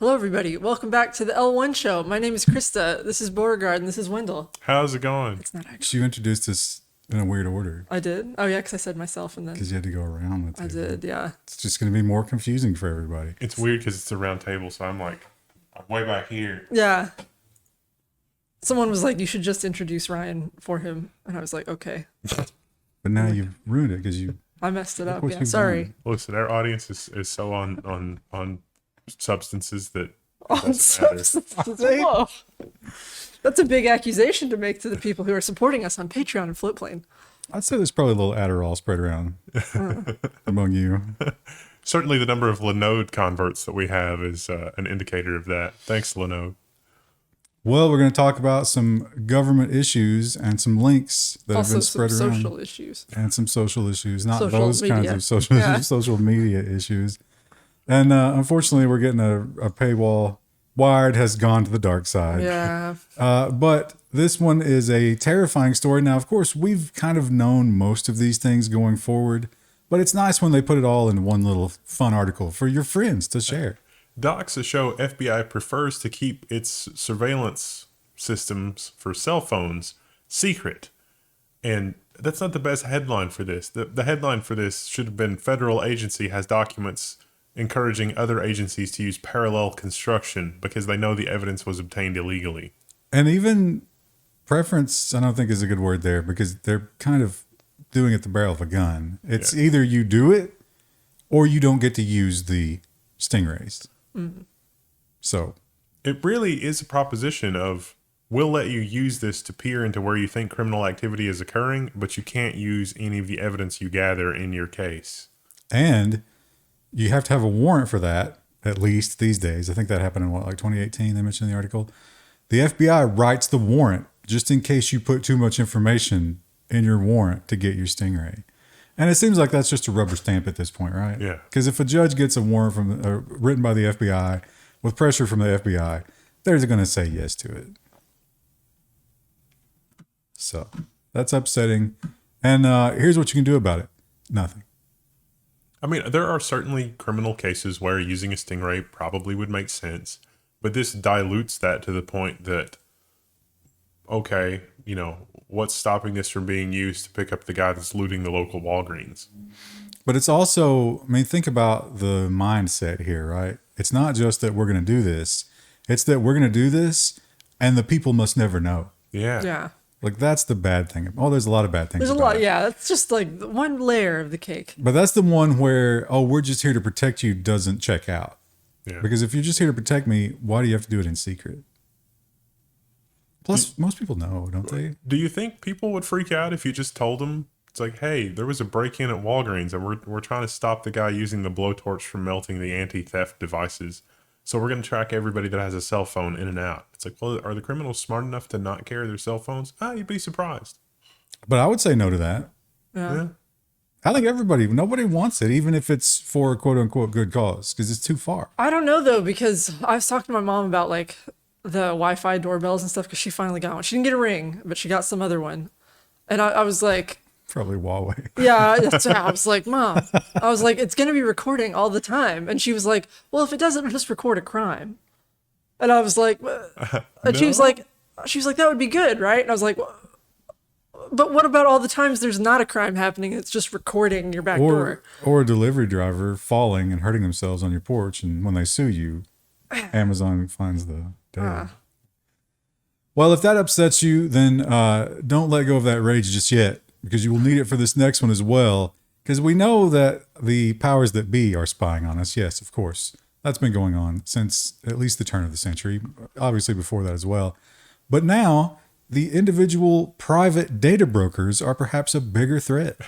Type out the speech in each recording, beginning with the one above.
Hello, everybody. Welcome back to the L1 show. My name is Krista. This is Beauregard, and this is Wendell. How's it going? It's not actually. You introduced us in a weird order. I did? Oh, yeah, because I said myself and then. Because you had to go around with it. I did, yeah. It's just going to be more confusing for everybody. It's weird because it's a round table, so I'm way back here. Yeah. Someone was like, you should just introduce Ryan for him. And I was like, okay. But now you've ruined it because you... I messed it up, course yeah. you've Sorry. done Listen, our audience is so on substances that it On doesn't matter. substances. Whoa. That's a big accusation to make to the people who are supporting us on Patreon and Floatplane. I'd say there's probably a little Adderall spread around among you. Certainly the number of Linode converts that we have is an indicator of that. Thanks, Linode. Well, we're going to talk about some government issues and some links that Also, have been some spread around. social issues. And some social issues, not Social those kinds media. of social media issues. And unfortunately, we're getting a paywall. Wired has gone to the dark side. Yeah. But this one is a terrifying story. Now, of course, we've kind of known most of these things going forward, but it's nice when they put it all in one little fun article for your friends to share. Docs show FBI prefers to keep its surveillance systems for cell phones secret. And that's not the best headline for this. The headline for this should have been federal agency has documents encouraging other agencies to use parallel construction because they know the evidence was obtained illegally. And even preference, I don't think is a good word there because they're kind of doing it the barrel of a gun. It's either you do it or you don't get to use the stingrays. Mm-hmm. So It really is a proposition of we'll let you use this to peer into where you think criminal activity is occurring, but you can't use any of the evidence you gather in your case. and you have to have a warrant for that, at least these days. I think that happened in like 2018, they mentioned in the article. The FBI writes the warrant just in case you put too much information in your warrant to get your stingray. And it seems like that's just a rubber stamp at this point, right? Yeah. Because if a judge gets a warrant from written by the FBI with pressure from the FBI, they're going to say yes to it. So that's upsetting. And here's what you can do about it. Nothing. I mean, there are certainly criminal cases where using a stingray probably would make sense, but this dilutes that to the point that, okay, you know, what's stopping this from being used to pick up the guy that's looting the local Walgreens? But it's also, I mean, think about the mindset here, right? It's not just that we're going to do this. It's that we're going to do this and the people must never know. Yeah. Yeah. Like that's the bad thing. Oh, there's a lot of bad things. There's a about lot. it. Yeah. That's just like one layer of the cake. But that's the one where, oh, we're just here to protect you doesn't check out. Yeah. Because if you're just here to protect me, why do you have to do it in secret? Plus, most people know, don't they? Do you think people would freak out if you just told them, it's like, hey, there was a break-in at Walgreens and we're trying to stop the guy using the blowtorch from melting the anti-theft devices. So we're going to track everybody that has a cell phone in and out. It's like, well, are the criminals smart enough to not carry their cell phones? You'd be surprised. But I would say no to that. Yeah. I think nobody wants it, even if it's for a quote unquote good cause, because it's too far. I don't know though, because I was talking to my mom about like the Wi-Fi doorbells and stuff because she finally got one. She didn't get a Ring, but she got some other one. And I was like, Probably Huawei. yeah, I was like, Mom, I was like, it's going to be recording all the time. And she was like, well, if it doesn't, it'll just record a crime. And I was like, and she was like, that would be good, right? And I was like, but what about all the times there's not a crime happening? It's just recording your back door. Or a delivery driver falling and hurting themselves on your porch. And when they sue you, Amazon finds the data. Well, if that upsets you, then don't let go of that rage just yet, because you will need it for this next one as well. Because we know that the powers that be are spying on us. Yes, of course. That's been going on since at least the turn of the century, obviously before that as well. But now, the individual private data brokers are perhaps a bigger threat.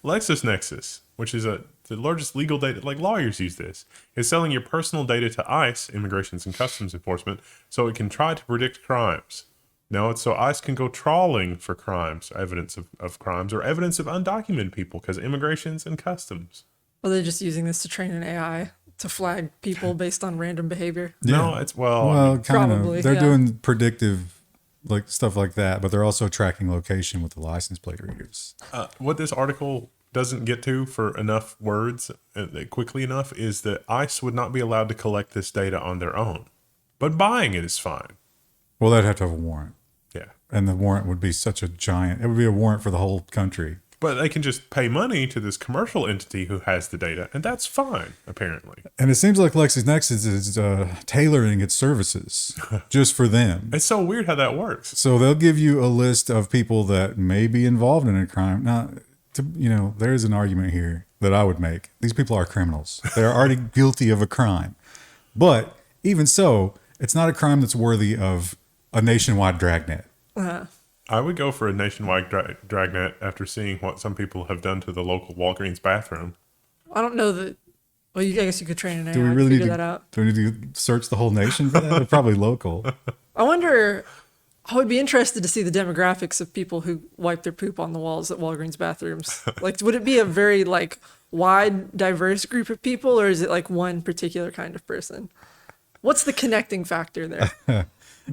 LexisNexis, which is the largest legal data, like lawyers use this, is selling your personal data to ICE, Immigrations and Customs Enforcement, so it can try to predict crimes. No, it's so ICE can go trawling for crimes, evidence of crimes, or evidence of undocumented people, because immigrations and customs. Are they just using this to train an AI to flag people based on random behavior? No, it's, well, I Well, mean, kind Probably, of. They're yeah. doing predictive, like stuff like that, but they're also tracking location with the license plate readers. what this article doesn't get to for enough words quickly enough is that ICE would not be allowed to collect this data on their own, but buying it is fine. Well, they'd have to have a warrant. Yeah. And the warrant would be such a giant, it would be a warrant for the whole country. But they can just pay money to this commercial entity who has the data, and that's fine, apparently. And it seems like LexisNexis is tailoring its services just for them. It's so weird how that works. So they'll give you a list of people that may be involved in a crime. Now, there's an argument here that I would make. These people are criminals. They're already guilty of a crime. But even so, it's not a crime that's worthy of a nationwide dragnet. I would go for a nationwide dragnet after seeing what some people have done to the local Walgreens bathroom. I don't know that. Well, I guess you could train an AI Do we really to figure that out. Do we need to search the whole nation for that? They're probably local. I wonder. I would be interested to see the demographics of people who wipe their poop on the walls at Walgreens bathrooms. Like, would it be a very wide, diverse group of people, or is it like one particular kind of person? What's the connecting factor there?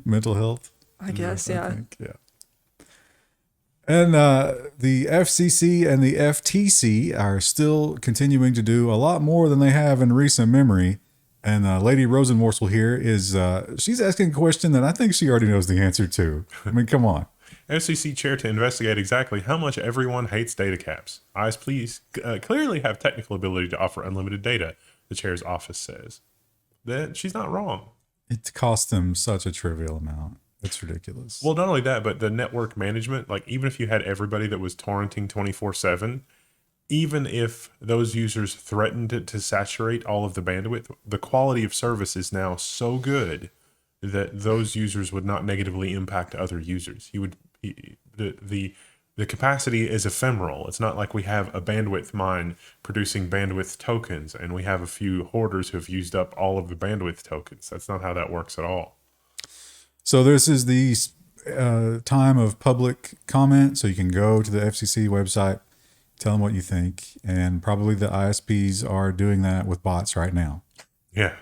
Mental health. I guess, yeah. Yeah. And the F.C.C. and the F.T.C. are still continuing to do a lot more than they have in recent memory. And Lady Rosenmorsel here is, she's asking a question that I think she already knows the answer to. I mean, come on. FCC chair to investigate exactly how much everyone hates data caps. ICE, please clearly have technical ability to offer unlimited data, the chair's office says. That she's not wrong. It costs them such a trivial amount. It's ridiculous. Well, not only that, but the network management, even if you had everybody that was torrenting 24/7, even if those users threatened to saturate all of the bandwidth, the quality of service is now so good that those users would not negatively impact other users. The capacity is ephemeral. It's not like we have a bandwidth mine producing bandwidth tokens and we have a few hoarders who have used up all of the bandwidth tokens. That's not how that works at all. So this is the time of public comment. So you can go to the FCC website, tell them what you think. And probably the ISPs are doing that with bots right now. Yeah.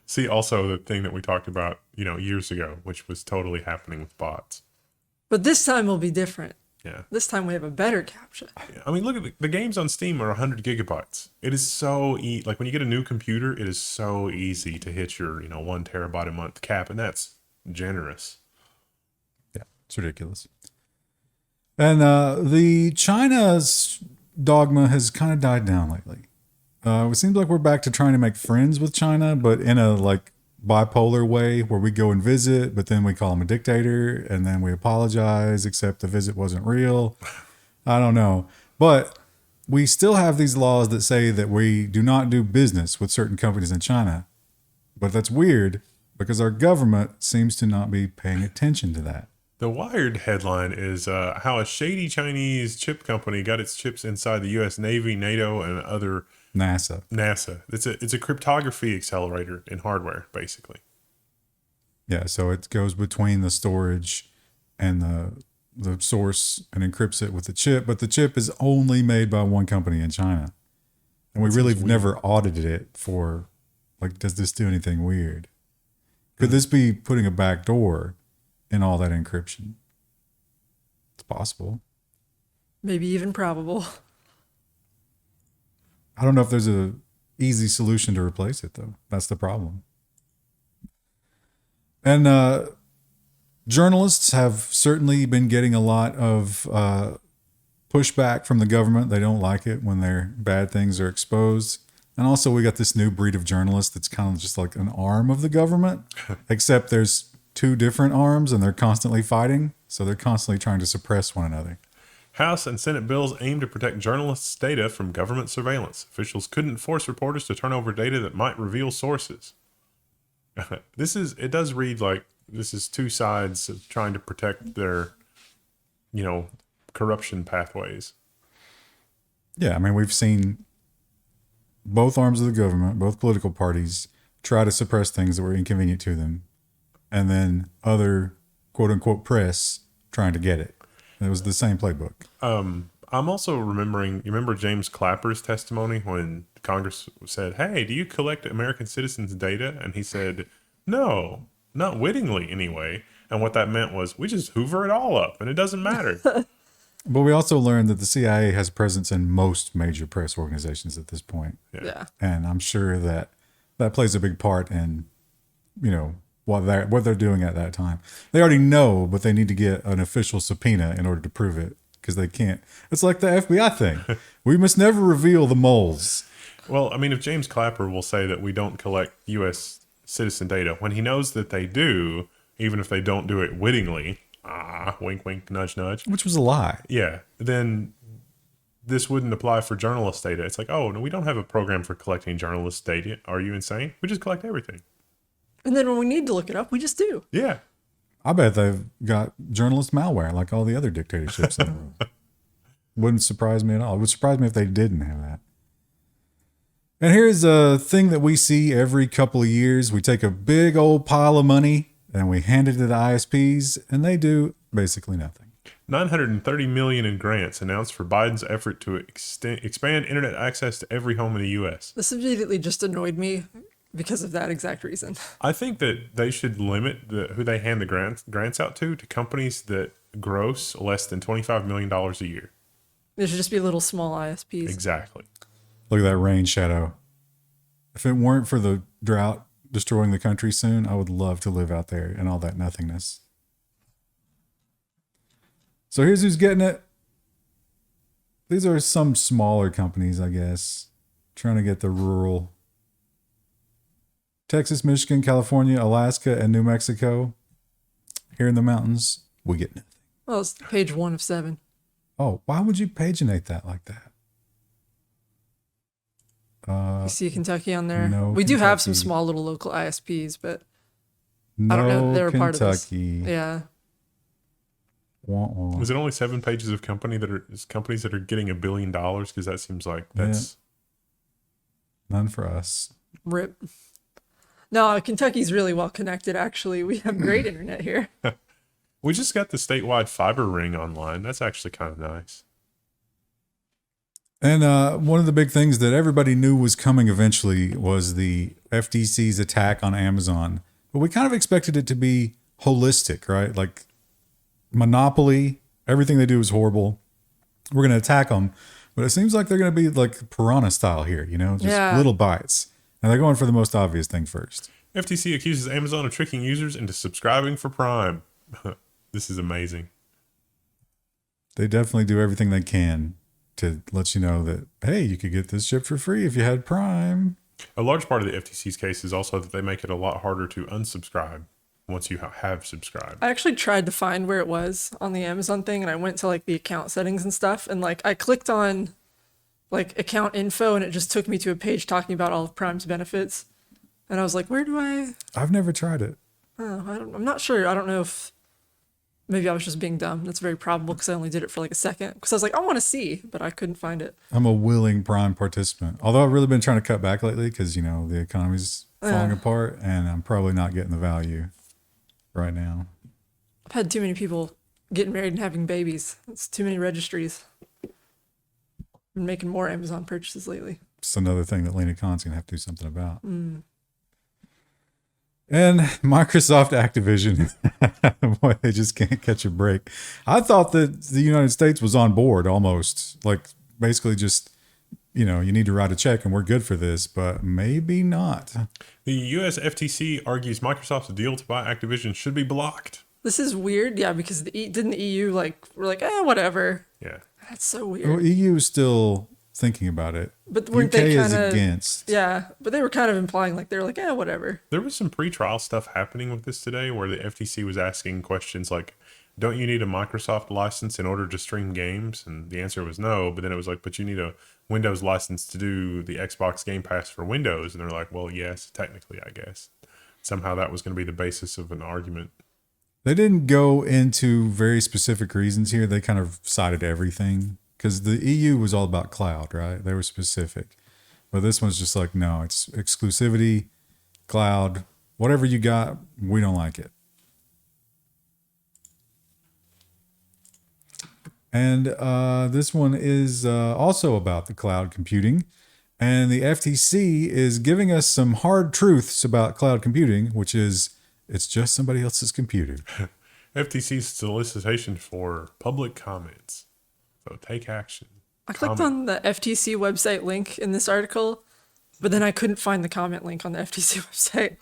See, also the thing that we talked about, years ago, which was totally happening with bots. But this time will be different. Yeah. This time we have a better captcha. I mean, look at the games on Steam are 100 gigabytes. It is so like when you get a new computer, it is so easy to hit your 1 terabyte a month cap, and that's generous. Yeah, it's ridiculous. And the China's dogma has kind of died down lately. It seems like we're back to trying to make friends with China, but in a bipolar way where we go and visit, but then we call him a dictator and then we apologize, except the visit wasn't real. I don't know. But we still have these laws that say that we do not do business with certain companies in China. But that's weird because our government seems to not be paying attention to that. The Wired headline is how a shady Chinese chip company got its chips inside the U.S. Navy, NATO, and other NASA. It's a cryptography accelerator in hardware, basically. Yeah, so it goes between the storage and the source and encrypts it with the chip, but the chip is only made by one company in China. And we really have never audited it for, does this do anything weird? Could this be putting a backdoor in all that encryption? It's possible. Maybe even probable. I don't know if there's a easy solution to replace it, though. That's the problem. And journalists have certainly been getting a lot of pushback from the government. They don't like it when their bad things are exposed. And also we got this new breed of journalist that's kind of just like an arm of the government, except there's two different arms and they're constantly fighting. So they're constantly trying to suppress one another. House and Senate bills aim to protect journalists' data from government surveillance. Officials couldn't force reporters to turn over data that might reveal sources. It does read like this is two sides of trying to protect their, corruption pathways. Yeah, I mean, we've seen both arms of the government, both political parties, try to suppress things that were inconvenient to them. And then other quote unquote press trying to get it. It was the same playbook. I'm also remembering, you remember James Clapper's testimony when Congress said, hey, do you collect American citizens' data? And he said, no, not wittingly anyway. And what that meant was we just hoover it all up and it doesn't matter. But we also learned that the CIA has a presence in most major press organizations at this point. Yeah. And I'm sure that that plays a big part in, what they're doing at that time. They already know, but they need to get an official subpoena in order to prove it, because they can't. It's like the FBI thing. We must never reveal the moles. Well, I mean, if James Clapper will say that we don't collect U.S. citizen data when he knows that they do, even if they don't do it wittingly, wink, wink, nudge, nudge. Which was a lie. Yeah, then this wouldn't apply for journalist data. It's like, oh, no, we don't have a program for collecting journalist data. Are you insane? We just collect everything. And then when we need to look it up, we just do. Yeah. I bet they've got journalist malware like all the other dictatorships in the world. Wouldn't surprise me at all. It would surprise me if they didn't have that. And here's a thing that we see every couple of years. We take a big old pile of money and we hand it to the ISPs, and they do basically nothing. $930 million in grants announced for Biden's effort to expand internet access to every home in the U.S. This immediately just annoyed me because of that exact reason. I think that they should limit who they hand the grants out to companies that gross less than $25 million a year. There should just be little small ISPs. Exactly. Look at that rain shadow. If it weren't for the drought destroying the country soon, I would love to live out there in all that nothingness. So here's who's getting it. These are some smaller companies, I guess, trying to get the rural. Texas, Michigan, California, Alaska, and New Mexico. Here in the mountains, we get nothing. Well, it's page 1 of 7. Oh, why would you paginate that like that? You see Kentucky on there? No, we do have some Kentucky. small little local ISPs, but No, I don't know if they're a part of this. Kentucky. Yeah. Wah, wah. Is it only 7 pages of companies that are getting $1 billion? Because that seems like that's None for us. Rip. No, Kentucky's really well connected, actually. We have great internet here. We just got the statewide fiber ring online. That's actually kind of nice. And one of the big things that everybody knew was coming eventually was the F.T.C.'s attack on Amazon. But we kind of expected it to be holistic, right? Like monopoly, everything they do is horrible. We're going to attack them. But it seems like they're going to be like piranha style here, just little bites. And they're going for the most obvious thing first. F.T.C. accuses Amazon of tricking users into subscribing for Prime. This is amazing. They definitely do everything they can to let you know that, hey, you could get this shipped for free if you had Prime. A large part of the FTC's case is also that they make it a lot harder to unsubscribe once you have subscribed. I actually tried to find where it was on the Amazon thing, and I went to like the account settings and stuff, and like I clicked on like account info, and it just took me to a page talking about all of Prime's benefits. And I was like, where do I? I've never tried it. Oh, I'm not sure. I don't know if maybe I was just being dumb. That's very probable because I only did it for like a second. Because I was like, I want to see, but I couldn't find it. I'm a willing Prime participant. Although I've really been trying to cut back lately because, the economy's falling apart and I'm probably not getting the value right now. I've had too many people getting married and having babies. It's too many registries. Been making more Amazon purchases lately. It's another thing that Lena Khan's going to have to do something about. And Microsoft Activision, boy, they just can't catch a break. I thought that the United States was on board almost, like basically just, you need to write a check and we're good for this, but maybe not. The U.S. FTC argues Microsoft's deal to buy Activision should be blocked. This is weird, yeah, because didn't the EU we're like, whatever. Yeah. That's so weird. Well, EU is still thinking about it. But weren't UK they is kind of against. Yeah, but they were kind of implying like they're like, whatever. There was some pre-trial stuff happening with this today where the FTC was asking questions like, don't you need a Microsoft license in order to stream games? And the answer was no. But then it was like, but you need a Windows license to do the Xbox Game Pass for Windows. And they're like, well, yes, technically, I guess. Somehow that was going to be the basis of an argument. They didn't go into very specific reasons here. They kind of cited everything because the EU was all about cloud, right? They were specific. But this one's just like, no, it's exclusivity, cloud, whatever you got, we don't like it. And this one is also about the cloud computing. And the FTC is giving us some hard truths about cloud computing, which is it's just somebody else's computer. FTC's solicitation for public comments. So take action. I clicked Comment. on the F.T.C website link in this article, but then I couldn't find the comment link on the F.T.C website.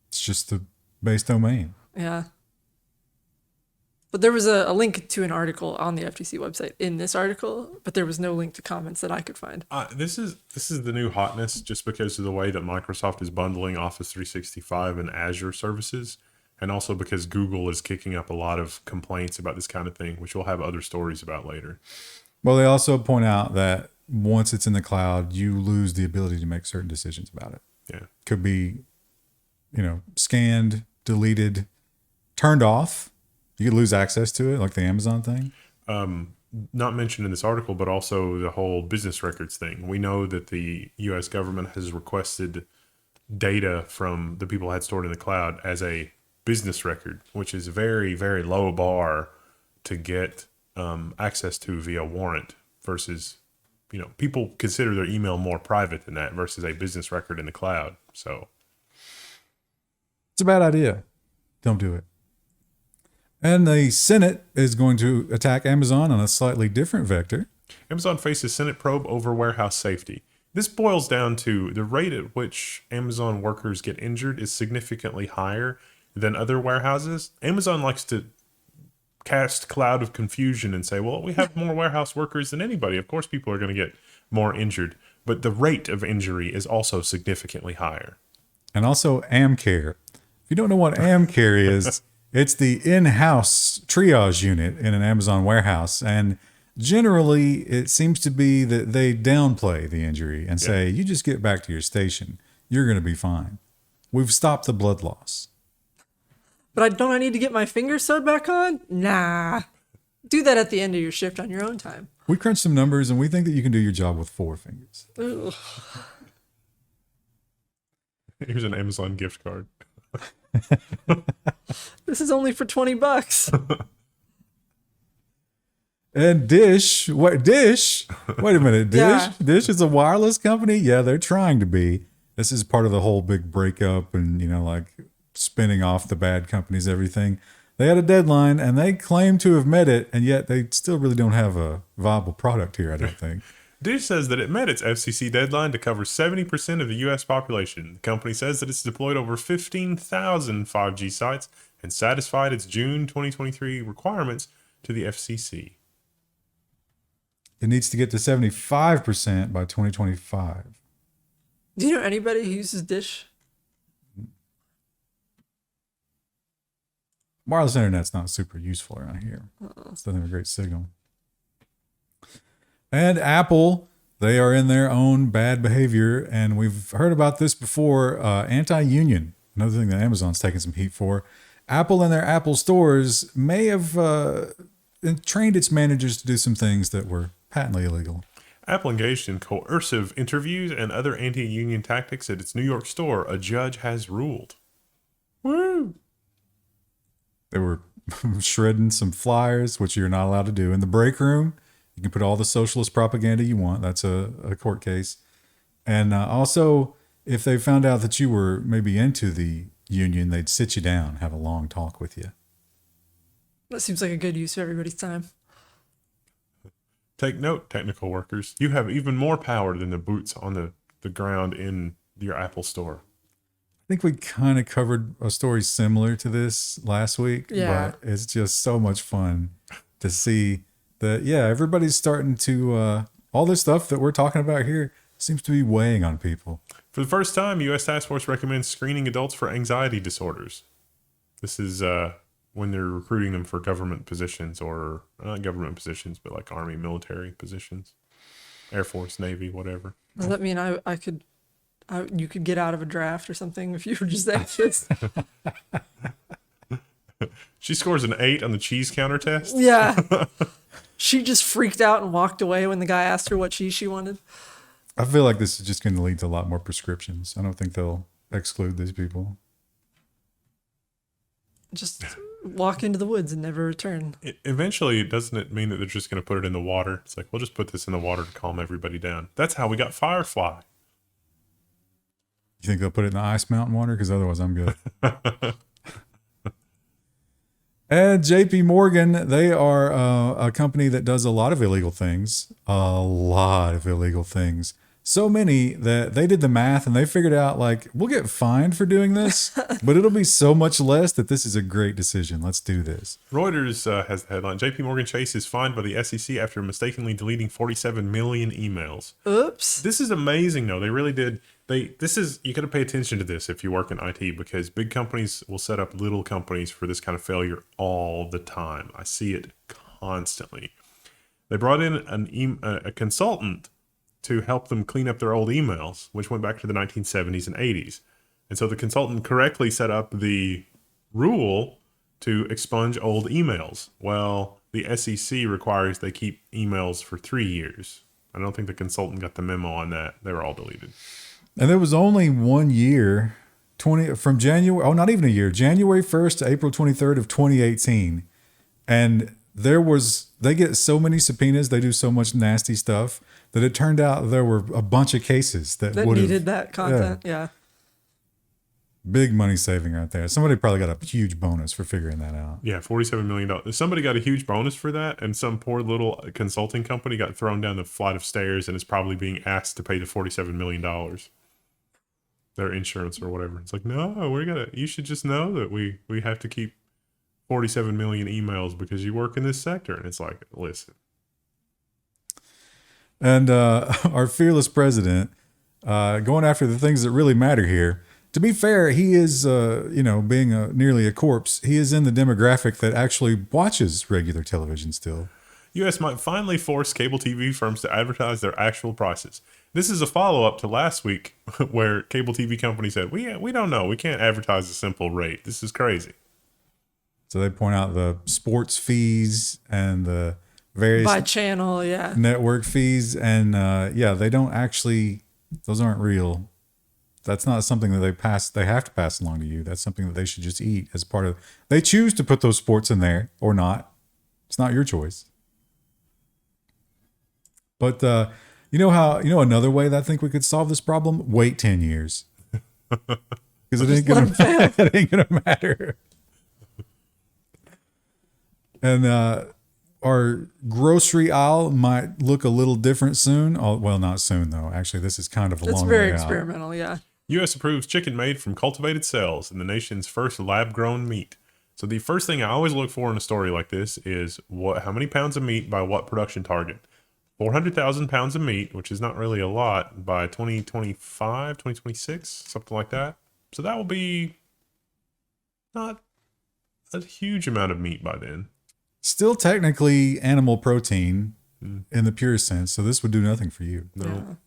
It's just the base domain. Yeah. But there was a link to an article on the F.T.C website in this article, but there was no link to comments that I could find. This is the new hotness just because of the way that Microsoft is bundling Office 365 and Azure services, and also because Google is kicking up a lot of complaints about this kind of thing, which we'll have other stories about later. Well, they also point out that once it's in the cloud, you lose the ability to make certain decisions about it. Yeah. Could be, scanned, deleted, turned off. You could lose access to it, like the Amazon thing. Not mentioned in this article, but also the whole business records thing. We know that the U.S. government has requested data from the people had stored in the cloud as a business record, which is a very, very low bar to get access to via warrant versus, people consider their email more private than that versus a business record in the cloud. So it's a bad idea. Don't do it. And the Senate is going to attack Amazon on a slightly different vector. Amazon faces Senate probe over warehouse safety. This boils down to the rate at which Amazon workers get injured is significantly higher than other warehouses. Amazon likes to cast cloud of confusion and say, well, we have more warehouse workers than anybody. Of course, people are going to get more injured. But the rate of injury is also significantly higher. And also AmCare. If you don't know what AmCare is, it's the in-house triage unit in an Amazon warehouse. And generally, it seems to be that they downplay the injury and say, you just get back to your station. You're going to be fine. We've stopped the blood loss. But I need to get my finger sewed back on? Nah. Do that at the end of your shift on your own time. We crunched some numbers and we think that you can do your job with 4 fingers. Ugh. Here's an Amazon gift card. This is only for $20. And Dish? Wait a minute. Dish? Yeah. Dish is a wireless company? Yeah, they're trying to be. This is part of the whole big breakup and, spinning off the bad companies, everything. They had a deadline and they claim to have met it, and yet they still really don't have a viable product here, I don't think. Dish says that it met its FCC deadline to cover 70% of the U.S. population. The company says that it's deployed over 15,000 5G sites and satisfied its June 2023 requirements to the FCC. It needs to get to 75% by 2025. Do you know anybody who uses Dish? Wireless internet's not super useful around here. It doesn't have a great signal. And Apple, they are in their own bad behavior. And we've heard about this before. Anti-union, another thing that Amazon's taking some heat for. Apple and their Apple stores may have trained its managers to do some things that were patently illegal. Apple engaged in coercive interviews and other anti-union tactics at its New York store. A judge has ruled. Woo! They were shredding some flyers, which you're not allowed to do. In the break room, you can put all the socialist propaganda you want. That's a court case. And also, if they found out that you were maybe into the union, they'd sit you down, have a long talk with you. That seems like a good use of everybody's time. Take note, technical workers. You have even more power than the boots on the ground in your Apple store. I think we kind of covered a story similar to this last week, Yeah. but it's just so much fun to see that, everybody's starting to, all this stuff that we're talking about here seems to be weighing on people. For the first time, U.S. Task Force recommends screening adults for anxiety disorders. This is when they're recruiting them for government positions, or not government positions, but like Army, military positions, Air Force, Navy, whatever. Does that mean you could get out of a draft or something if you were just anxious? She scores an 8 on the cheese counter test. Yeah. She just freaked out and walked away when the guy asked her what cheese she wanted. I feel like this is just going to lead to a lot more prescriptions. I don't think they'll exclude these people. Just walk into the woods and never return. Eventually, doesn't it mean that they're just going to put it in the water? It's like, we'll just put this in the water to calm everybody down. That's how we got Firefly. You think they'll put it in the ice mountain water? Because otherwise I'm good. And JPMorgan, they are a company that does a lot of illegal things. A lot of illegal things. So many that they did the math and they figured out, like, we'll get fined for doing this, but it'll be so much less that this is a great decision. Let's do this. Reuters has the headline: JPMorgan Chase is fined by the SEC after mistakenly deleting 47 million emails. Oops. This is amazing, though. They really did. You got to pay attention to this if you work in IT, because big companies will set up little companies for this kind of failure all the time. I see it constantly. They brought in a consultant to help them clean up their old emails, which went back to the 1970s and 80s. And so the consultant correctly set up the rule to expunge old emails. Well, the SEC requires they keep emails for 3 years. I don't think the consultant got the memo on that. They were all deleted. And there was only 1 year, from January, not even a year, January 1st to April 23rd of 2018. And they get so many subpoenas, they do so much nasty stuff, that it turned out there were a bunch of cases that needed that content. Yeah. Big money saving right there. Somebody probably got a huge bonus for figuring that out. Yeah, $47 million. Somebody got a huge bonus for that, and some poor little consulting company got thrown down the flight of stairs and is probably being asked to pay the $47 million. Their insurance or whatever. It's like, no, you should just know that we have to keep 47 million emails because you work in this sector. And it's like, listen. And our fearless president, going after the things that really matter here. To be fair, he is, being nearly a corpse, he is in the demographic that actually watches regular television still. U.S. might finally force cable TV firms to advertise their actual prices. This is a follow-up to last week where cable TV companies said, we don't know. We can't advertise a simple rate. This is crazy. So they point out the sports fees and the various by channel, yeah, network fees. And they don't actually, those aren't real. That's not something that they have to pass along to you. That's something that they should just eat as part of, they choose to put those sports in there or not. It's not your choice. But another way that I think we could solve this problem? Wait 10 years. Because it ain't gonna matter. And our grocery aisle might look a little different soon. Oh, well, not soon though. Actually, this is kind of a long way out. It's very experimental, yeah. U.S. approves chicken made from cultivated cells in the nation's first lab-grown meat. So the first thing I always look for in a story like this is how many pounds of meat by what production target. 400,000 pounds of meat, which is not really a lot, by 2025, 2026, something like that. So that will be not a huge amount of meat by then. Still technically animal protein in the purest sense, so this would do nothing for you. No.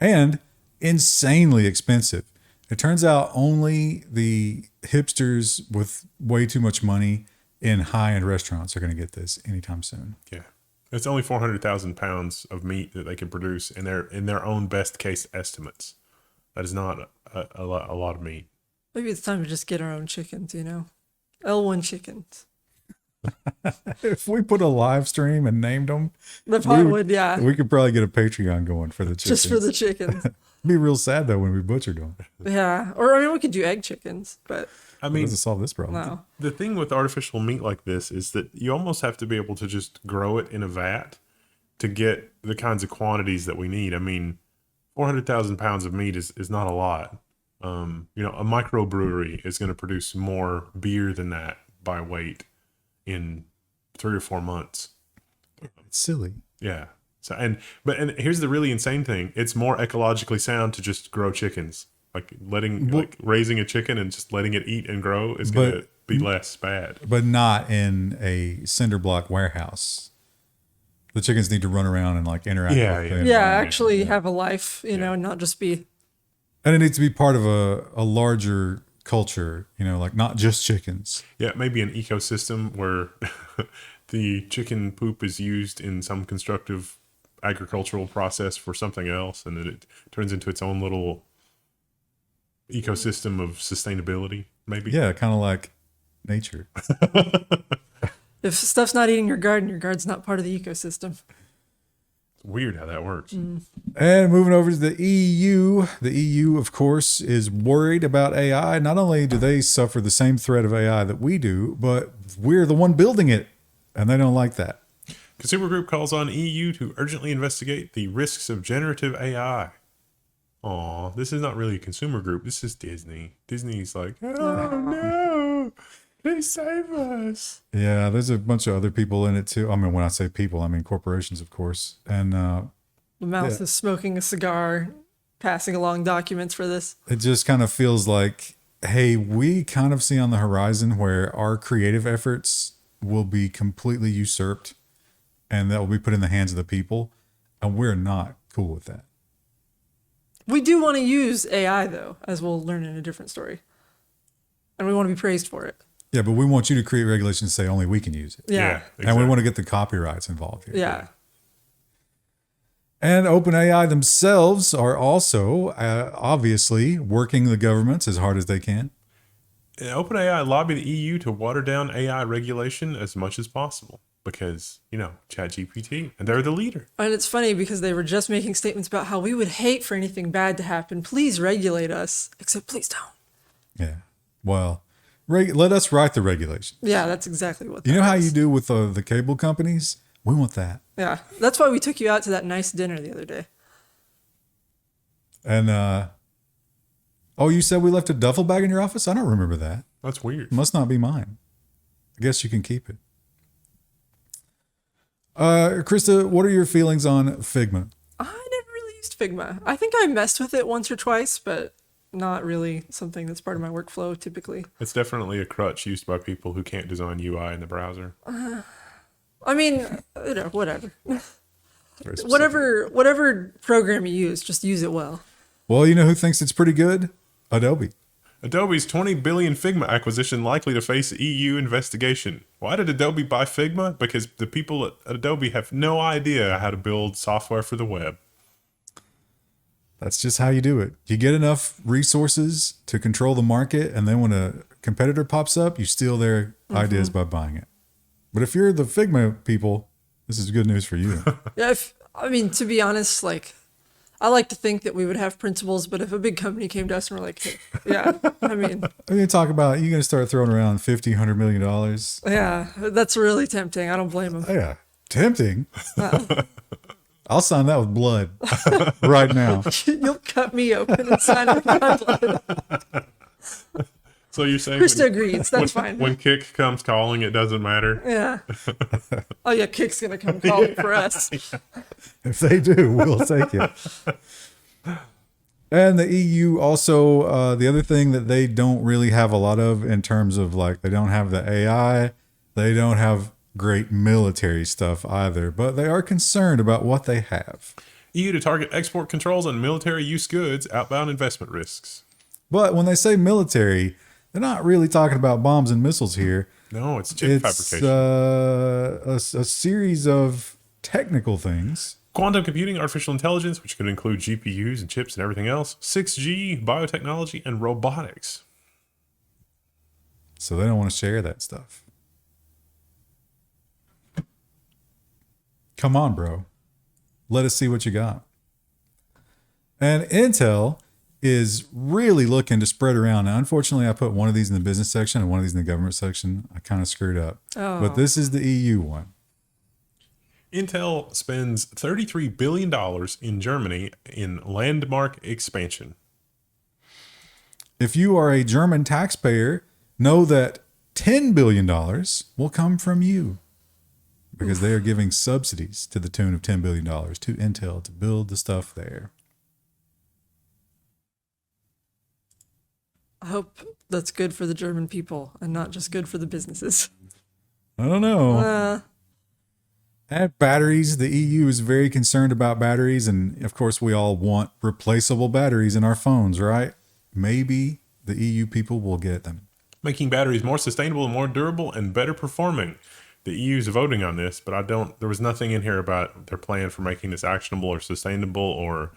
Yeah. And insanely expensive. It turns out only the hipsters with way too much money in high-end restaurants are going to get this anytime soon. Yeah. It's only 400,000 pounds of meat that they can produce in their own best case estimates. That is not a lot of meat. Maybe it's time to just get our own chickens, L1 chickens. If we put a live stream and named them, The probably would, yeah. We could probably get a Patreon going for the chickens. Just for the chickens. Be real sad though when we butchered them. Yeah. Or we could do egg chickens, but It doesn't solve this problem. no. The thing with artificial meat like this is that you almost have to be able to just grow it in a vat to get the kinds of quantities that we need. I mean, 400,000 pounds of meat is not a lot. A microbrewery is going to produce more beer than that by weight in 3 or 4 months. It's silly. Yeah. So and here's the really insane thing: it's more ecologically sound to just grow chickens. Like raising a chicken and just letting it eat and grow is going to be less bad. But not in a cinder block warehouse. The chickens need to run around and interact with them. Yeah, actually have a life, and not just be. And it needs to be part of a larger culture, not just chickens. Yeah, maybe an ecosystem where the chicken poop is used in some constructive agricultural process for something else, and then it turns into its own little ecosystem of sustainability, maybe. Yeah, kind of like nature. If stuff's not eating your garden's not part of the ecosystem. Weird how that works. And moving over to the EU. The EU, of course, is worried about AI. Not only do they suffer the same threat of AI that we do, but we're the one building it, and they don't like that. Consumer group calls on EU to urgently investigate the risks of generative AI. Aw, this is not really a consumer group. This is Disney. Disney's like, oh no, please save us. Yeah, there's a bunch of other people in it too. I mean, when I say people, I mean corporations, of course. And The mouse is smoking a cigar, passing along documents for this. it just kind of feels like, hey, we kind of see on the horizon where our creative efforts will be completely usurped and that will be put in the hands of the people. And we're not cool with that. We do want to use AI, though, as we'll learn in a different story. And we want to be praised for it. Yeah, but we want you to create regulations that say only we can use it. Yeah. And we want to get the copyrights involved here. Yeah. And OpenAI themselves are also obviously working the governments as hard as they can. OpenAI lobbied the EU to water down AI regulation as much as possible because, you know, ChatGPT, and they're the leader. And it's funny because they were just making statements about how we would hate for anything bad to happen. Please regulate us, except please don't. Yeah. Well, let us write the regulations. Yeah, that's exactly what. You know that how is. you do with the cable companies? We want that. Yeah, that's why we took you out to that nice dinner the other day. And oh, you said we left a duffel bag in your office? I don't remember that. That's weird. It must not be mine. I guess you can keep it. Krista, what are your feelings on Figma? I never really used Figma. I think I messed with it once or twice, but not really something that's part of my workflow typically. It's definitely a crutch used by people who can't design UI in the browser. I mean, you know, whatever. Very specific. Whatever program you use, just use it well. Well, you know who thinks it's pretty good? Adobe. Adobe's 20 billion Figma acquisition likely to face EU investigation. Why did Adobe buy Figma? Because the people at Adobe have no idea how to build software for the web. That's just how you do it. You get enough resources to control the market, and then when a competitor pops up, you steal their ideas by buying it. But if you're the Figma people, this is good news for you. Yeah, I mean, to be honest, like, I like to think that we would have principles, but if a big company came to us and were like, hey, yeah, I mean, We're going to talk about, you're going to start throwing around $50, $100 million. yeah, that's really tempting. I don't blame them. Oh, yeah. Tempting. I'll sign that with blood right now. You'll cut me open and sign up my blood. So you're saying Krista agrees. That's fine. when Kick comes calling, it doesn't matter? Yeah. Oh, yeah, Kick's going to come calling for us. If they do, we'll take it. And the EU also, the other thing that they don't really have a lot of in terms of like, they don't have the AI, they don't have great military stuff either, but they are concerned about what they have. EU to target export controls on military use goods, outbound investment risks. But when they say military, they're not really talking about bombs and missiles here. No, it's chip It's fabrication. a series of technical things. Quantum computing, artificial intelligence, which could include GPUs and chips and everything else. 6G, biotechnology, and robotics. So they don't want to share that stuff. Come on, bro. Let us see what you got. And Intel is really looking to spread around. Now, unfortunately, I put one of these in the business section and one of these in the government section. I kind of screwed up. Oh. But this is the EU one. Intel spends $33 billion in Germany in landmark expansion. If you are a German taxpayer, know that $10 billion will come from you because they are giving subsidies to the tune of $10 billion to Intel to build the stuff there. I hope that's good for the German people and not just good for the businesses. I don't know. And batteries, the EU is very concerned about batteries. And of course, we all want replaceable batteries in our phones, right? Maybe the EU people will get them. Making batteries more sustainable and more durable and better performing. The EU's voting on this, but there was nothing in here about their plan for making this actionable or sustainable or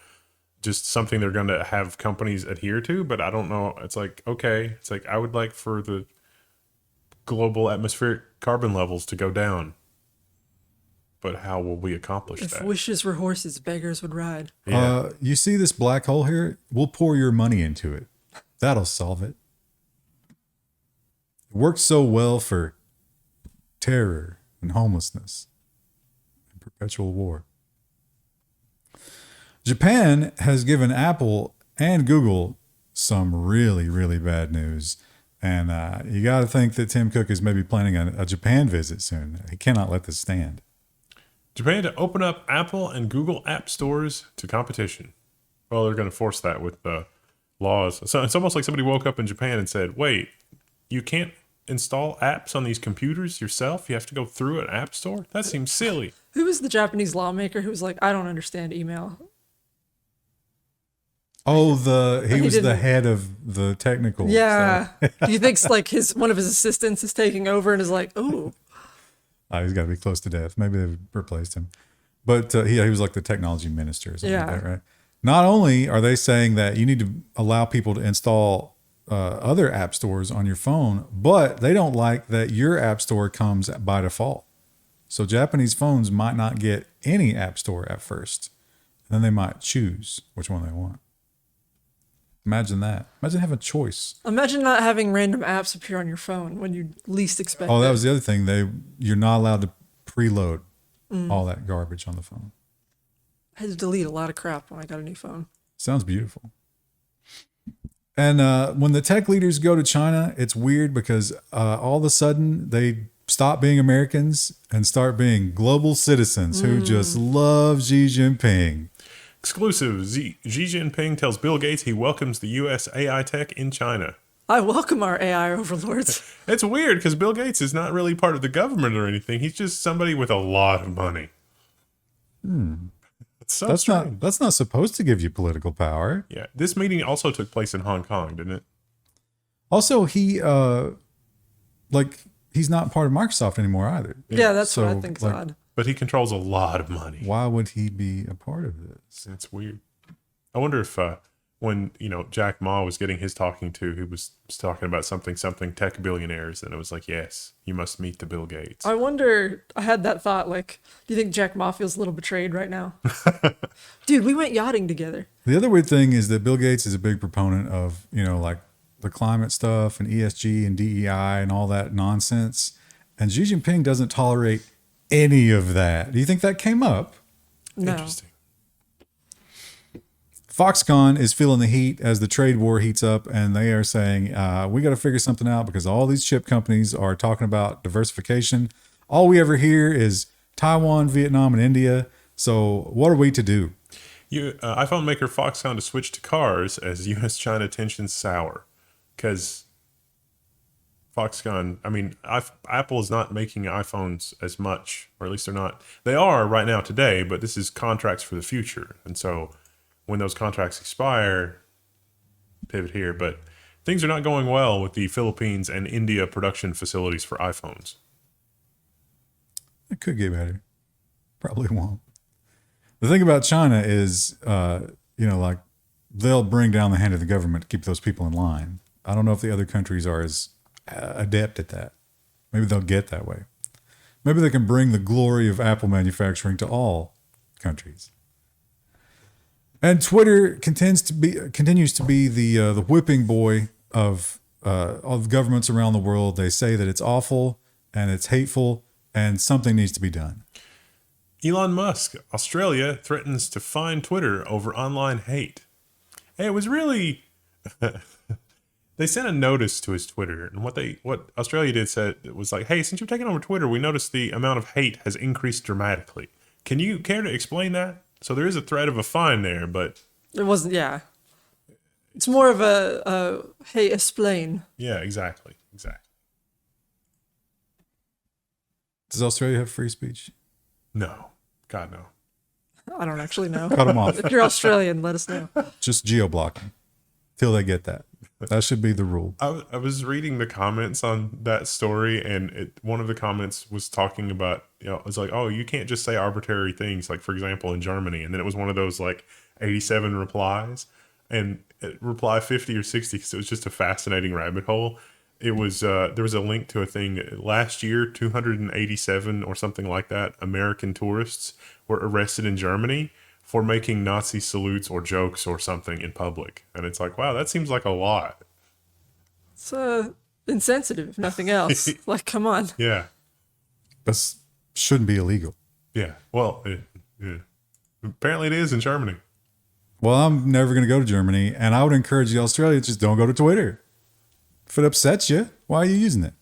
just something they're going to have companies adhere to. But I don't know. It's like, okay, it's like I would like for the global atmospheric carbon levels to go down. but how will we accomplish If that? wishes were horses, beggars would ride. Yeah. You see this black hole here? We'll pour your money into it. That'll solve it. It works so well for terror and homelessness and perpetual war. Japan has given Apple and Google some really, really bad news. And you got to think that Tim Cook is maybe planning a Japan visit soon. He cannot let this stand. Japan to open up Apple and Google app stores to competition. Well, they're going to force that with the laws. So it's almost like somebody woke up in Japan and said, wait, you can't install apps on these computers yourself? You have to go through an app store? That seems silly. Who was the Japanese lawmaker who was like, I don't understand email? Oh, he was the didn't- head of the technical. Yeah. stuff. Do you think like one of his assistants is taking over and is like, ooh, He's got to be close to death. Maybe they've replaced him. But he was like the technology minister or something like Yeah. that, right? Not only are they saying that you need to allow people to install other app stores on your phone, but they don't like that your app store comes by default. So Japanese phones might not get any app store at first. And then they might choose which one they want. Imagine that. Imagine having a choice. imagine not having random apps appear on your phone when you least expect Oh, that it. was the other thing. You're not allowed to preload all that garbage on the phone. I had to delete a lot of crap when I got a new phone. Sounds beautiful. And when the tech leaders go to China, it's weird because all of a sudden they stop being Americans and start being global citizens who just love Xi Jinping. Exclusive. Xi Jinping tells Bill Gates he welcomes the U.S. AI tech in China. I welcome our AI overlords. It's weird because Bill Gates is not really part of the government or anything. He's just somebody with a lot of money. It's so strange. That's not supposed to give you political power. Yeah. This meeting also took place in Hong Kong, didn't it? Also, he's not part of Microsoft anymore either. Yeah, that's what I So, think is like, odd. But he controls a lot of money. Why would he be a part of this? It's weird. I wonder if when Jack Ma was getting his talking to, he was talking about something tech billionaires, and it was like, yes, you must meet the Bill Gates. I wonder, I had that thought, like, do you think Jack Ma feels a little betrayed right now? Dude, we went yachting together. The other weird thing is that Bill Gates is a big proponent of, like the climate stuff and ESG and DEI and all that nonsense. And Xi Jinping doesn't tolerate any of that. Do you think that came up? No. Interesting. Foxconn is feeling the heat as the trade war heats up, and they are saying, we got to figure something out because all these chip companies are talking about diversification. All we ever hear is Taiwan, Vietnam, and India. So what are we to do? iPhone maker Foxconn to switch to cars as U.S.-China tensions sour. Because Foxconn, Apple is not making iPhones as much, or at least they're not. They are right now today, but this is contracts for the future. And so when those contracts expire, pivot here. But things are not going well with the Philippines and India production facilities for iPhones. It could get better. Probably won't. The thing about China is, like they'll bring down the hand of the government to keep those people in line. I don't know if the other countries are as adept at that. Maybe they'll get that way. Maybe they can bring the glory of Apple manufacturing to all countries. And Twitter continues to be the whipping boy of governments around the world. They say that it's awful and it's hateful and something needs to be done. Elon Musk, Australia, threatens to fine Twitter over online hate. Hey, it was really... They sent a notice to his Twitter, and what Australia did said it was like, hey, since you've taken over Twitter, we noticed the amount of hate has increased dramatically. Can you care to explain that? So there is a threat of a fine there, but... It wasn't, yeah. It's more of a hey, explain. Yeah, exactly. Does Australia have free speech? No. God, no. I don't actually know. Cut them off. If you're Australian, let us know. Just geo-blocking till they get that. That should be the rule. I was reading the comments on that story, and one of the comments was talking about, it was like, oh, you can't just say arbitrary things, like, for example, in Germany. And then it was one of those, 87 replies, and reply 50 or 60, because it was just a fascinating rabbit hole. It was there was a link to a thing last year. 287 or something like that American tourists were arrested in Germany for making Nazi salutes or jokes or something in public, and it's like, wow, that seems like a lot. It's insensitive, if nothing else. Like, come on. Yeah, That shouldn't be illegal. yeah. Well, yeah. Apparently it is in Germany. Well, I'm never going to go to Germany, and I would encourage the Australians, just don't go to Twitter. If it upsets you, why are you using it?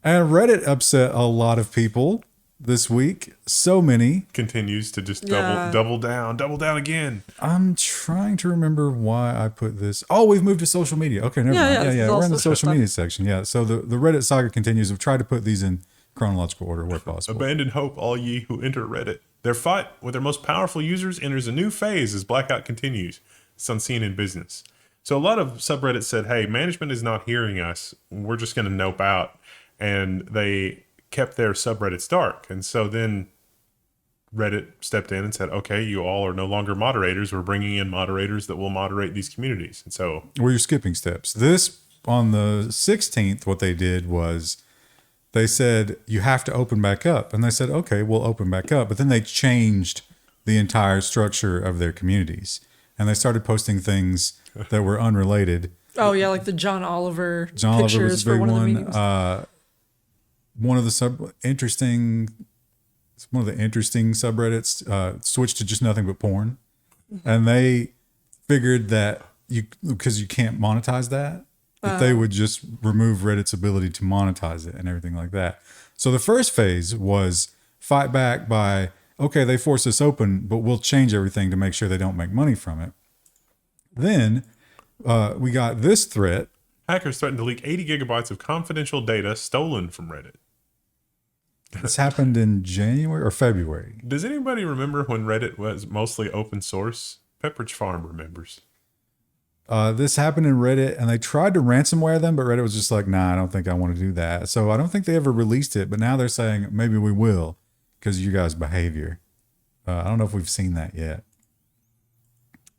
And Reddit upset a lot of people this week. So many. Continues to just Yeah. double down again. I'm trying to remember why I put this. Oh, we've moved to social media. Okay, never mind. this is Yeah. all We're in the social social media section. Yeah. So the Reddit saga continues. We've tried to put these in chronological order where possible. Abandon hope, all ye who enter Reddit. Their fight with their most powerful users enters a new phase as blackout continues. It's unseen in business. So a lot of subreddits said, hey, management is not hearing us. We're just going to nope out. And they kept their subreddits dark. And so then Reddit stepped in and said, okay, you all are no longer moderators. We're bringing in moderators that will moderate these communities. And so Where you're skipping steps. This, on the 16th, what they did was they said, you have to open back up. And they said, okay, we'll open back up. But then they changed the entire structure of their communities. And they started posting things that were unrelated. Oh, yeah, like the John Oliver John Oliver pictures was a for big one of the one. meetings. One of the interesting subreddits switched to just nothing but porn. And they figured that because you can't monetize that they would just remove Reddit's ability to monetize it and everything like that. So the first phase was fight back by, okay, they force us open, but we'll change everything to make sure they don't make money from it. Then we got this threat. hackers threatened to leak 80 gigabytes of confidential data stolen from Reddit. This happened in January or February. Does anybody remember when Reddit was mostly open source? Pepperidge Farm remembers. This happened in Reddit, and they tried to ransomware them, but Reddit was just like, nah, I don't think I want to do that. So I don't think they ever released it, but now they're saying maybe we will because of you guys' behavior. I don't know if we've seen that yet.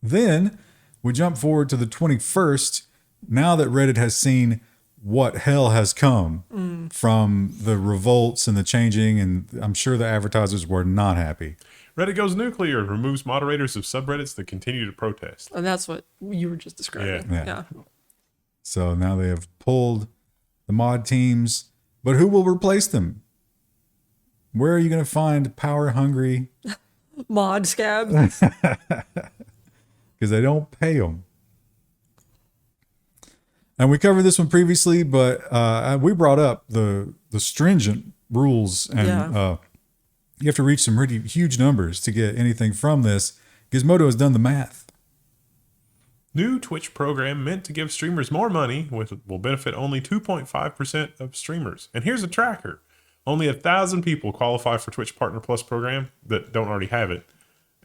Then we jump forward to the 21st. Now that Reddit has seen what hell has come from the revolts and the changing, and I'm sure the advertisers were not happy. Reddit goes nuclear, removes moderators of subreddits that continue to protest. And that's what you were just describing. Yeah. So now they have pulled the mod teams, but who will replace them? Where are you going to find power hungry? Mod scab. Because they don't pay them. And we covered this one previously, but we brought up the stringent rules, and you have to reach some really huge numbers to get anything from this. Gizmodo has done the math. New Twitch program meant to give streamers more money, which will benefit only 2.5% of streamers. And here's a tracker. Only 1,000 people qualify for Twitch Partner Plus program that don't already have it.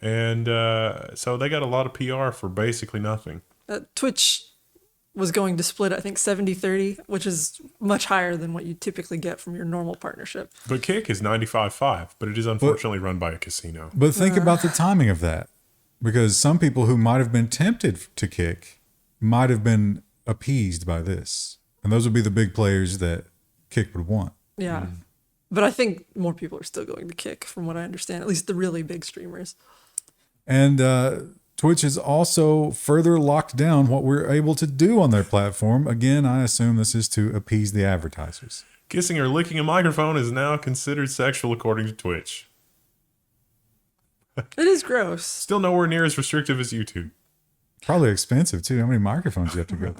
And so they got a lot of PR for basically nothing. Twitch was going to split, I think, 70-30, which is much higher than what you typically get from your normal partnership. But Kick is 95.5, but it is unfortunately run by a casino. But think about the timing of that. Because some people who might have been tempted to Kick might have been appeased by this. And those would be the big players that Kick would want. Yeah. But I think more people are still going to Kick, from what I understand, at least the really big streamers. And Twitch has also further locked down what we're able to do on their platform. Again, I assume this is to appease the advertisers. Kissing or licking a microphone is now considered sexual according to Twitch. It is gross. Still nowhere near as restrictive as YouTube. Probably expensive too. How many microphones you have to go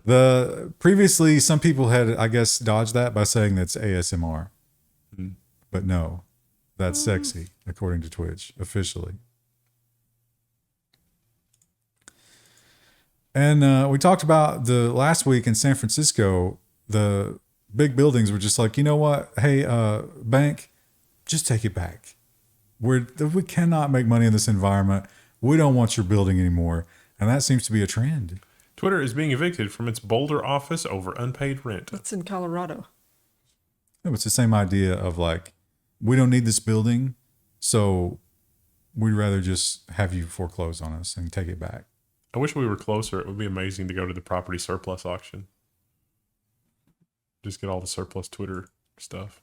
through? Previously, some people had, I guess, dodged that by saying that's ASMR. But no, that's sexy, according to Twitch, officially. And we talked about the last week in San Francisco, the big buildings were just like, you know what? Hey, bank, just take it back. We cannot make money in this environment. We don't want your building anymore. And that seems to be a trend. Twitter is being evicted from its Boulder office over unpaid rent. That's in Colorado. It's the same idea of like, we don't need this building, so we'd rather just have you foreclose on us and take it back. I wish we were closer. It would be amazing to go to the property surplus auction. Just get all the surplus Twitter stuff.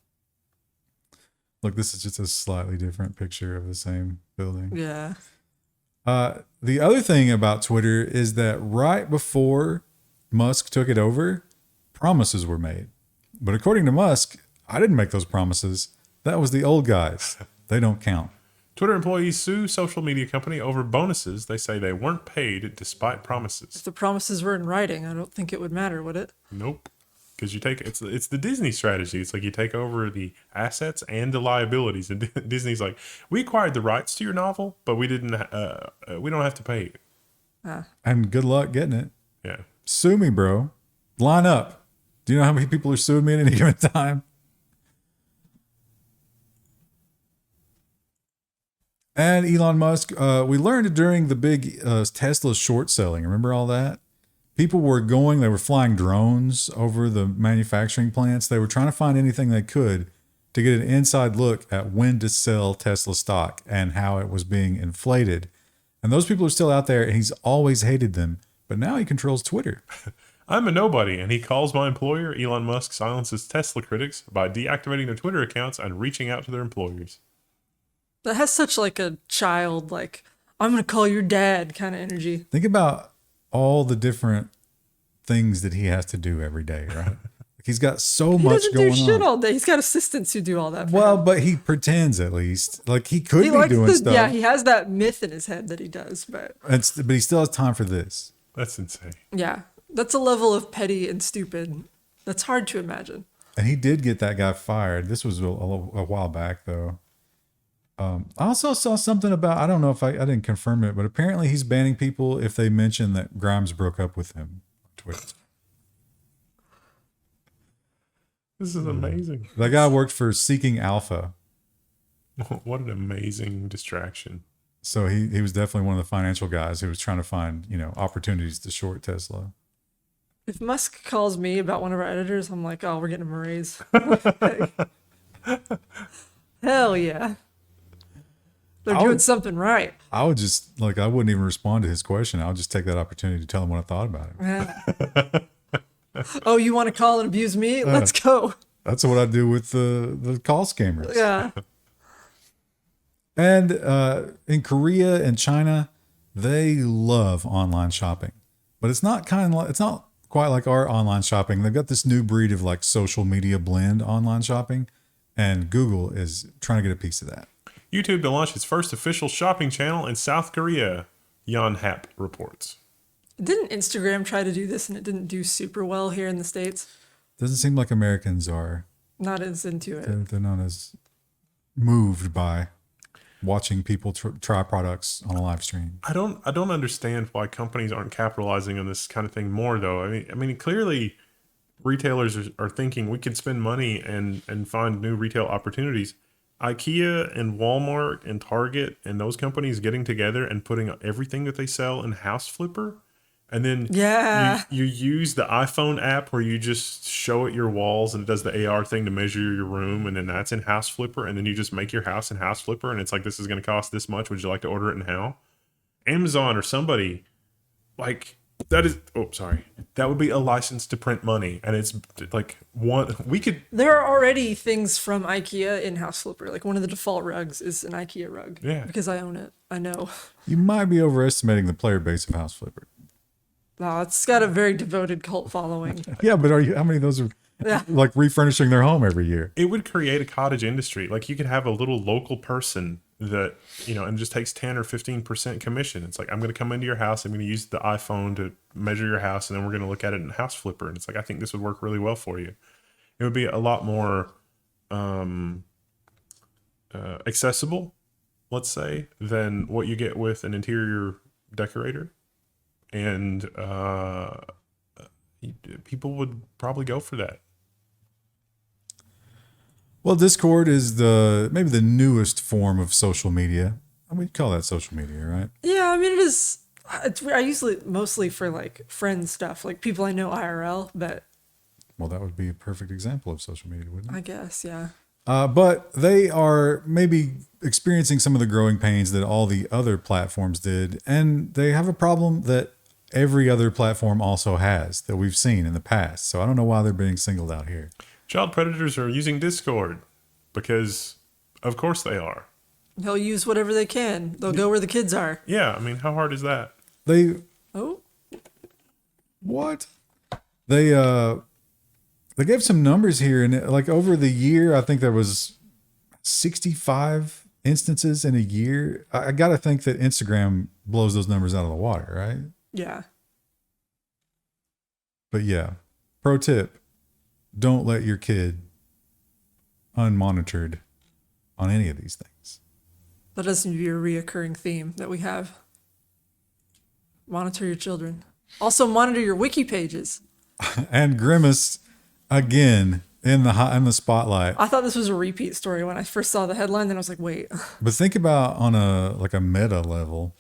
Look, this is just a slightly different picture of the same building. Yeah. The other thing about Twitter is that right before Musk took it over, promises were made. But according to Musk, I didn't make those promises. That was the old guys. They don't count. Twitter employees sue social media company over bonuses they say they weren't paid despite promises. If the promises were in writing, I don't think it would matter, would it? Nope. Because it's the Disney strategy. It's like you take over the assets and the liabilities, and Disney's like, we acquired the rights to your novel, but we didn't. We don't have to pay you. And good luck getting it. Yeah. Sue me, bro. Line up. Do you know how many people are suing me at any given time? And Elon Musk, we learned during the big Tesla short selling. Remember all that? People were they were flying drones over the manufacturing plants. They were trying to find anything they could to get an inside look at when to sell Tesla stock and how it was being inflated. And those people are still out there, and he's always hated them. But now he controls Twitter. I'm a nobody, and he calls my employer. Elon Musk silences Tesla critics by deactivating their Twitter accounts and reaching out to their employers. That has such like a child, like, I'm going to call your dad kind of energy. Think about all the different things that he has to do every day, right? He's got so He much doesn't going do shit on. all day. He's got assistants who do all that. For Well, him. but he pretends at least. Like he could He be likes doing stuff. Yeah, he has that myth in his head that he does, but but he still has time for this. That's insane. yeah, that's a level of petty and stupid that's hard to imagine. And he did get that guy fired. This was a while back, though. I also saw something about, I don't know if I didn't confirm it, but apparently he's banning people if they mention that Grimes broke up with him on Twitter. This is amazing. That guy worked for Seeking Alpha. What an amazing distraction. So he was definitely one of the financial guys who was trying to find, opportunities to short Tesla. If Musk calls me about one of our editors, I'm like, oh, we're getting him a raise. Hell yeah. They're doing something right. I would just, I wouldn't even respond to his question. I would just take that opportunity to tell him what I thought about him. Oh, you want to call and abuse me? Let's go. That's what I do with the call scammers. Yeah. And in Korea and China, they love online shopping, but it's not quite like our online shopping. They've got this new breed of social media blend online shopping, and Google is trying to get a piece of that. YouTube to launch its first official shopping channel in South Korea, Yonhap reports. Didn't Instagram try to do this and it didn't do super well here in the States? Doesn't seem like Americans are. Not as into it. They're not as moved by watching people try products on a live stream. I don't understand why companies aren't capitalizing on this kind of thing more, though. I mean, clearly retailers are thinking we could spend money and find new retail opportunities. IKEA and Walmart and Target and those companies getting together and putting everything that they sell in House Flipper. And then you use the iPhone app where you just show it your walls and it does the AR thing to measure your room. And then that's in House Flipper. And then you just make your house in House Flipper. And it's like, this is going to cost this much. Would you like to order it and how? Amazon or somebody that would be a license to print money. And it's there are already things from IKEA in House Flipper. Like one of the default rugs is an IKEA rug. Yeah. Because I own it. I know. You might be overestimating the player base of House Flipper. No, it's got a very devoted cult following. Yeah, but how many of those are refurnishing their home every year? It would create a cottage industry. Like you could have a little local person that, and just takes 10 or 15% commission. It's like, I'm going to come into your house. I'm going to use the iPhone to measure your house. And then we're going to look at it in House Flipper. And it's like, I think this would work really well for you. It would be a lot more accessible, let's say, than what you get with an interior decorator. And people would probably go for that. Well, Discord is maybe the newest form of social media. We'd call that social media, right? Yeah, I mean, it is. I use it mostly for friend stuff, like people I know IRL, but. Well, that would be a perfect example of social media, wouldn't it? I guess, yeah. But they are maybe experiencing some of the growing pains that all the other platforms did. And they have a problem that every other platform also has that we've seen in the past. So I don't know why they're being singled out here. Child predators are using Discord because, of course, they are. He'll use whatever they can. They'll go where the kids are. Yeah, I mean, how hard is that? Oh, What? They gave some numbers here, and like over the year, I think there was 65 instances in a year. I got to think that Instagram blows those numbers out of the water, right? yeah. But yeah, pro tip, don't let your kid unmonitored on any of these things. That doesn't seem to be a reoccurring theme that we have. Monitor your children. Also monitor your wiki pages. And Grimace, again, in the spotlight. I thought this was a repeat story when I first saw the headline. Then I was like, wait. But think about on a meta level,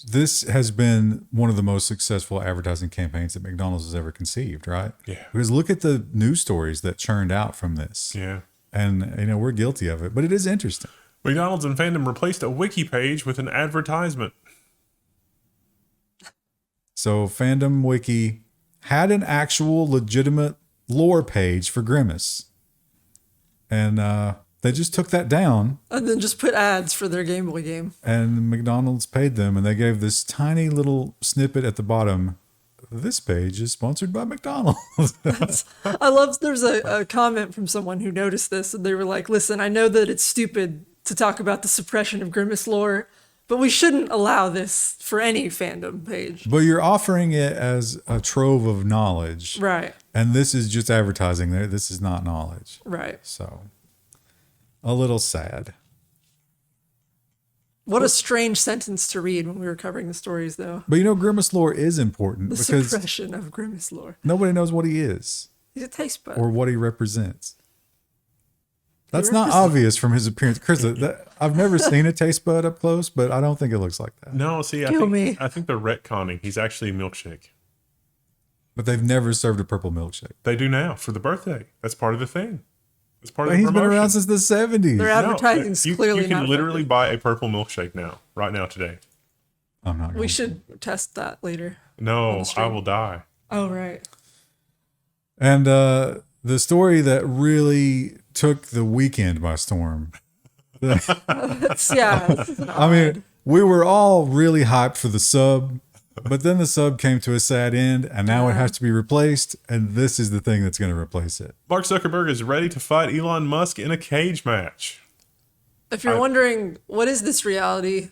this has been one of the most successful advertising campaigns that McDonald's has ever conceived, right? Yeah. Because look at the news stories that churned out from this. Yeah. And, we're guilty of it, but it is interesting. McDonald's and fandom replaced a wiki page with an advertisement. So Fandom Wiki had an actual legitimate lore page for Grimace. And they just took that down. And then just put ads for their Game Boy game. And McDonald's paid them, and they gave this tiny little snippet at the bottom. This page is sponsored by McDonald's. I love there's a comment from someone who noticed this, and they were like, listen, I know that it's stupid to talk about the suppression of Grimace lore, but we shouldn't allow this for any fandom page. But you're offering it as a trove of knowledge. Right. And this is just advertising there. This is not knowledge. Right. So, a little sad. What a strange sentence to read when we were covering the stories, though. But Grimace lore is important The because suppression of Grimace lore. nobody knows what he is He's a taste bud. or what he represents. That's not obvious from his appearance. Chris, I've never seen a taste bud up close, but I don't think it looks like that. No, see, Kill me. I think they're retconning. He's actually a milkshake. But they've never served a purple milkshake. They do now for the birthday. That's part of the thing. It's part of But the he's been promotion. around since the 70s. Their advertising's clearly you can not literally effective. buy a purple milkshake now, right now, today. I'm not going We to. should test that later. No, I stream. will die. Oh, right. And the story that really took the weekend by storm. This is an I mean, we were all really hyped for the sub, but then the sub came to a sad end, and now it has to be replaced, and this is the thing that's going to replace it. Mark Zuckerberg is ready to fight Elon Musk in a cage match. If you're wondering, what is this reality?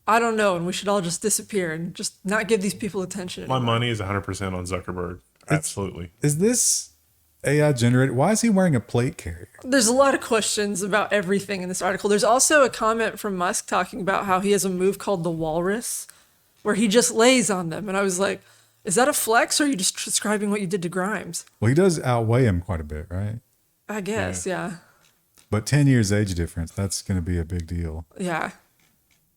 I don't know, and we should all just disappear and just not give these people attention My anymore. money is 100% on Zuckerberg. Absolutely. Is this AI generated? Why is he wearing a plate carrier? There's a lot of questions about everything in this article. There's also a comment from Musk talking about how he has a move called the walrus, where he just lays on them. And I was like, is that a flex, or are you just describing what you did to Grimes? Well, he does outweigh him quite a bit, right? I guess, yeah. But 10 years age difference, that's going to be a big deal. Yeah.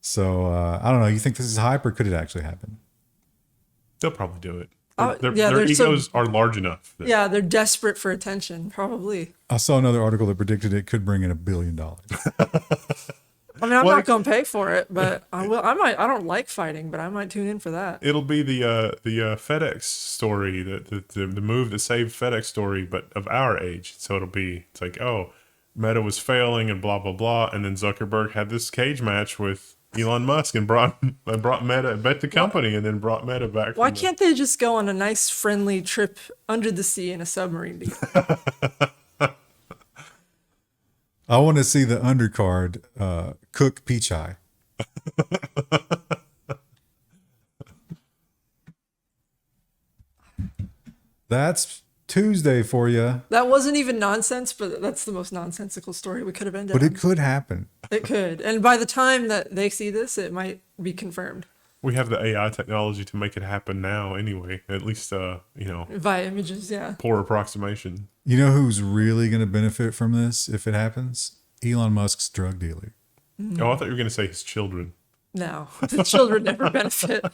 So, I don't know. You think this is hype, or could it actually happen? They'll probably do it. Oh, Their yeah, there's egos are large enough. Yeah, they're desperate for attention, probably. I saw another article that predicted it could bring in $1 billion. I mean, I'm not going to pay for it, but I will. I might. I don't like fighting, but I might tune in for that. It'll be the FedEx story, the move that saved FedEx story, but of our age. So it's like, oh, Meta was failing and blah blah blah, and then Zuckerberg had this cage match with Elon Musk and brought Meta, bet the company, and then brought Meta back. Why can't they just go on a nice, friendly trip under the sea in a submarine together? I want to see the undercard cook peach eye. That's Tuesday for you, That wasn't even nonsense, but that's the most nonsensical story we could have ended but on. it could happen. It could. And by the time that they see this, it might be confirmed We have the AI technology to make it happen now anyway. At least, via images, yeah. poor approximation. You know who's really going to benefit from this if it happens? Elon Musk's drug dealer. Oh, I thought you were going to say his children. No, the children never benefit.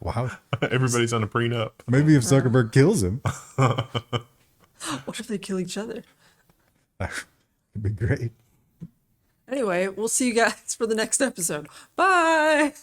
Wow. Everybody's on a prenup. Maybe if Zuckerberg kills him, What if they kill each other? it'd be great. Anyway, we'll see you guys for the next episode. Bye.